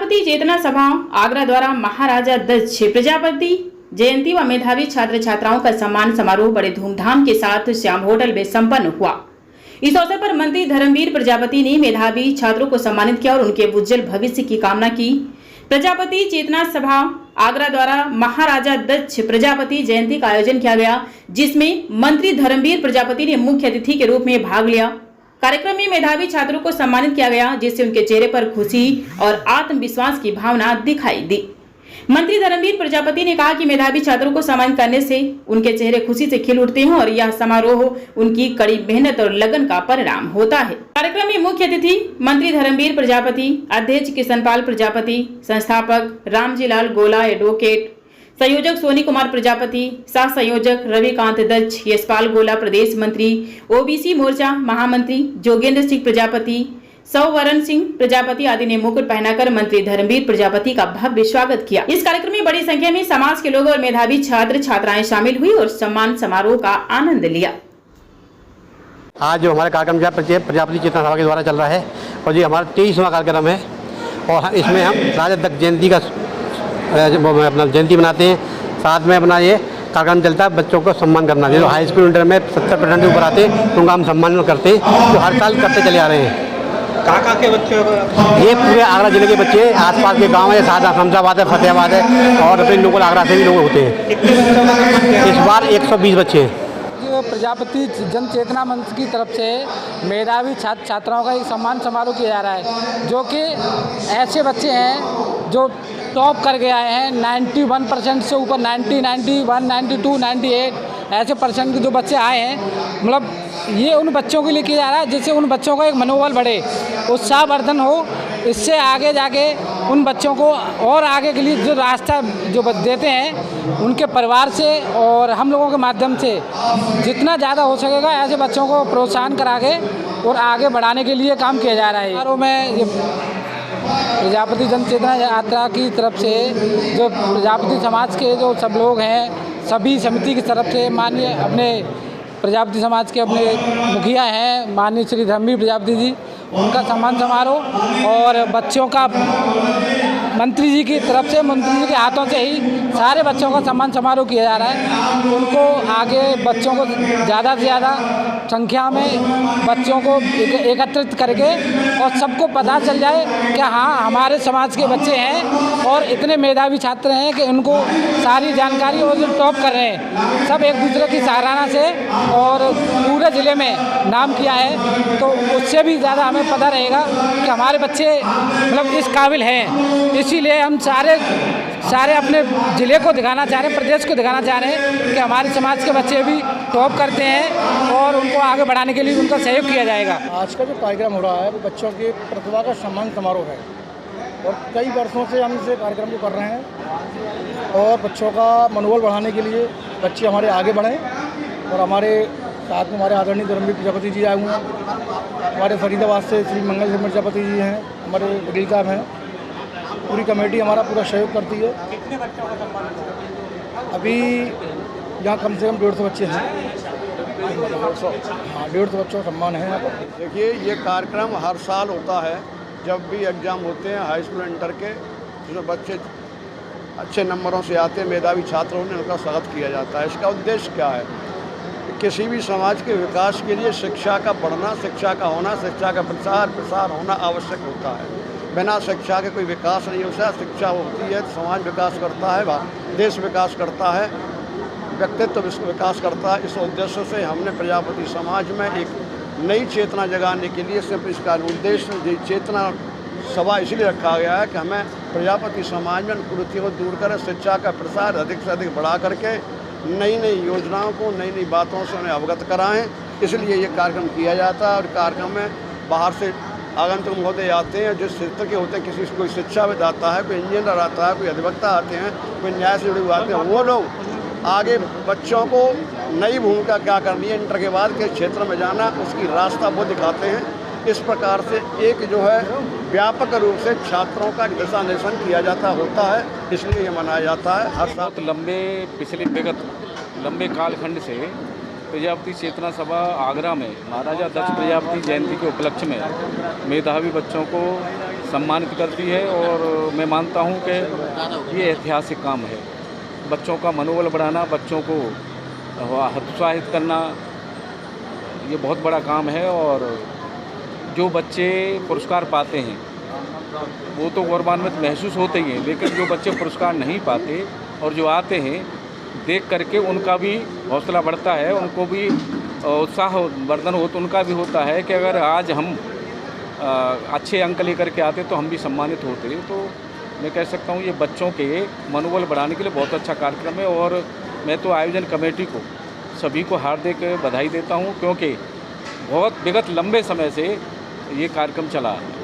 प्रजापति चेतना सभा आगरा द्वारा महाराजा दक्ष प्रजापति जयंती व मेधावी छात्र छात्राओं का सम्मान समारोह बड़े धूमधाम के साथ श्याम होटल में संपन्न हुआ। इस अवसर पर मंत्री धर्मवीर प्रजापति ने मेधावी छात्रों को सम्मानित किया और उनके उज्जवल भविष्य की कामना की। प्रजापति चेतना सभा आगरा द्वारा महाराजा दक्ष प्रजापति जयंती का आयोजन किया गया, जिसमें मंत्री धर्मवीर प्रजापति ने मुख्य अतिथि के रूप में भाग लिया। कार्यक्रम में मेधावी छात्रों को सम्मानित किया गया, जिससे उनके चेहरे पर खुशी और आत्मविश्वास की भावना दिखाई दी। मंत्री धर्मवीर प्रजापति ने कहा कि मेधावी छात्रों को सम्मानित करने से उनके चेहरे खुशी से खिल उठते हैं और यह समारोह उनकी कड़ी मेहनत और लगन का परिणाम होता है। कार्यक्रम में मुख्य अतिथि मंत्री धर्मवीर प्रजापति, अध्यक्ष किशनपाल प्रजापति, संस्थापक रामजीलाल गोला, एडवोकेट संयोजक सोनी कुमार प्रजापति, सह संयोजक रविकांत दक्ष, यशपाल गोला, प्रदेश मंत्री ओबीसी मोर्चा महामंत्री जोगेंद्र सिंह प्रजापति, सौवरण सिंह प्रजापति आदि ने मुकुट पहनाकर मंत्री धर्मवीर प्रजापति का भव्य स्वागत किया। इस कार्यक्रम में बड़ी संख्या में समाज के लोग और मेधावी छात्र छात्राएं शामिल हुई और सम्मान समारोह का आनंद लिया। आज जो हमारा कार्यक्रम प्रजापति चेतना सभा के द्वारा चल रहा है और ये हमारा 23वां कार्यक्रम है और इसमें हम राजा दक्ष जयंती का अपना जयंती मनाते हैं। साथ में अपना ये कार्यक्रम चलता है बच्चों को सम्मान करना, जो हाई स्कूल इंटर में 70% के ऊपर आते हैं उनका हम सम्मान करते हैं, जो हर साल करते चले आ रहे हैं। कहाँ के बच्चे? ये पूरे आगरा जिले के बच्चे, आसपास के गांव है, शमशाबाद है, फतेहाबाद है और अपने लोकल आगरा से भी लोग होते हैं। इस बार 120 बच्चे हैं। प्रजापति जन चेतना मंच की तरफ से मेधावी छात्र छात्राओं का एक सम्मान समारोह किया जा रहा है, जो कि ऐसे बच्चे हैं जो टॉप करके आए हैं 91% से ऊपर, 90, 91, 92, 98 ऐसे परसेंट के जो बच्चे आए हैं। मतलब ये उन बच्चों के लिए किया जा रहा है जिससे उन बच्चों का एक मनोबल बढ़े, उत्साहवर्धन हो। इससे आगे जाके उन बच्चों को और आगे के लिए जो रास्ता जो देते हैं उनके परिवार से और हम लोगों के माध्यम से जितना ज़्यादा हो सकेगा ऐसे बच्चों को प्रोत्साहन करा के और आगे बढ़ाने के लिए काम किया जा रहा है। और मैं ये प्रजापति जन चेतना यात्रा की तरफ से जो प्रजापति समाज के जो सब लोग हैं, सभी समिति की तरफ से माननीय अपने प्रजापति समाज के अपने मुखिया हैं माननीय श्री धर्मवीर प्रजापति जी, उनका सम्मान समारोह और बच्चों का मंत्री जी की तरफ से, मंत्री जी के हाथों से ही सारे बच्चों का सम्मान समारोह किया जा रहा है। उनको आगे बच्चों को ज़्यादा से ज़्यादा संख्या में बच्चों को एकत्रित करके और सबको पता चल जाए कि हाँ हमारे समाज के बच्चे हैं और इतने मेधावी छात्र हैं कि उनको सारी जानकारी और जो टॉप कर रहे हैं सब एक दूसरे की सराहना से और पूरे ज़िले में नाम किया है, तो उससे भी ज़्यादा हमें पता रहेगा कि हमारे बच्चे मतलब इस काबिल हैं। इसीलिए हम सारे अपने ज़िले को दिखाना चाह रहे हैं, प्रदेश को दिखाना चाह रहे हैं कि हमारे समाज के बच्चे भी टॉप करते हैं और उनको आगे बढ़ाने के लिए उनका सहयोग किया जाएगा। आज का जो कार्यक्रम हो रहा है वो बच्चों की प्रतिभा का सम्मान समारोह है और कई वर्षों से हम इस कार्यक्रम को कर रहे हैं और बच्चों का मनोबल बढ़ाने के लिए बच्चे हमारे आगे बढ़ें और हमारे साथ में हमारे आदरणीय धर्मवीर प्रजापति जी आए हुए हैं, हमारे फरीदाबाद से श्री मंगल सिंह प्रजापति जी हैं, हमारे वकील साहब हैं, पूरी कमेटी हमारा पूरा सहयोग करती है। कितने बच्चों का सम्मान? अभी यहाँ कम से कम 150 बच्चे हैं। हाँ, 150 बच्चों का सम्मान है यहाँ पर। देखिए, ये कार्यक्रम हर साल होता है जब भी एग्ज़ाम होते हैं हाई स्कूल इंटर के, जिसमें बच्चे अच्छे नंबरों से आते हैं, मेधावी छात्र होने उनका स्वागत किया जाता है। इसका उद्देश्य क्या है? किसी भी समाज के विकास के लिए शिक्षा का पढ़ना, शिक्षा का होना, शिक्षा का प्रसार होना आवश्यक होता है। बिना शिक्षा के कोई विकास नहीं होता। शिक्षा होती है तो समाज विकास करता है, देश विकास करता है, व्यक्तित्व विकास करता है। इस उद्देश्य से हमने प्रजापति समाज में एक नई चेतना जगाने के लिए सिर्फ इसका उद्देश्य चेतना सभा इसलिए रखा गया है कि हमें प्रजापति समाज में कुरीतियों को दूर कर शिक्षा का प्रसार अधिक से अधिक बढ़ा करके नई नई योजनाओं को, नई नई बातों से उन्हें अवगत कराएं। इसलिए ये कार्यक्रम किया जाता है और कार्यक्रम में बाहर से आगंतुक महोदय आते हैं, जो क्षेत्र के होते हैं, किसी कोई शिक्षाविद आता है, कोई इंजीनियर आता है, कोई अधिवक्ता आते हैं, कोई न्याय से जुड़े हुए आते हैं। वो लोग आगे बच्चों को नई भूमिका क्या करनी है, इंटर के बाद के क्षेत्र में जाना, उसकी रास्ता वो दिखाते हैं। इस प्रकार से एक जो है व्यापक रूप से छात्रों का दिशा निर्देशन किया जाता होता है, इसलिए ये मनाया जाता है हर साल। पिछले विगत लंबे कालखंड से प्रजापति चेतना सभा आगरा में महाराजा दक्ष प्रजापति जयंती के उपलक्ष्य में मेधावी बच्चों को सम्मानित करती है और मैं मानता हूँ कि ये ऐतिहासिक काम है। बच्चों का मनोबल बढ़ाना, बच्चों को हतोत्साहित करना, ये बहुत बड़ा काम है। और जो बच्चे पुरस्कार पाते हैं वो तो गौरवान्वित महसूस होते ही हैं, लेकिन जो बच्चे पुरस्कार नहीं पाते और जो आते हैं, देख करके उनका भी हौसला बढ़ता है, उनको भी उत्साह वर्धन हो, तो उनका भी होता है कि अगर आज हम अच्छे अंक लेकर के आते तो हम भी सम्मानित होते। तो मैं कह सकता हूँ ये बच्चों के मनोबल बढ़ाने के लिए बहुत अच्छा कार्यक्रम है। और मैं तो आयोजन कमेटी को सभी को हार्दिक बधाई देता हूँ, क्योंकि बहुत विगत लंबे समय से ये कार्यक्रम चला है।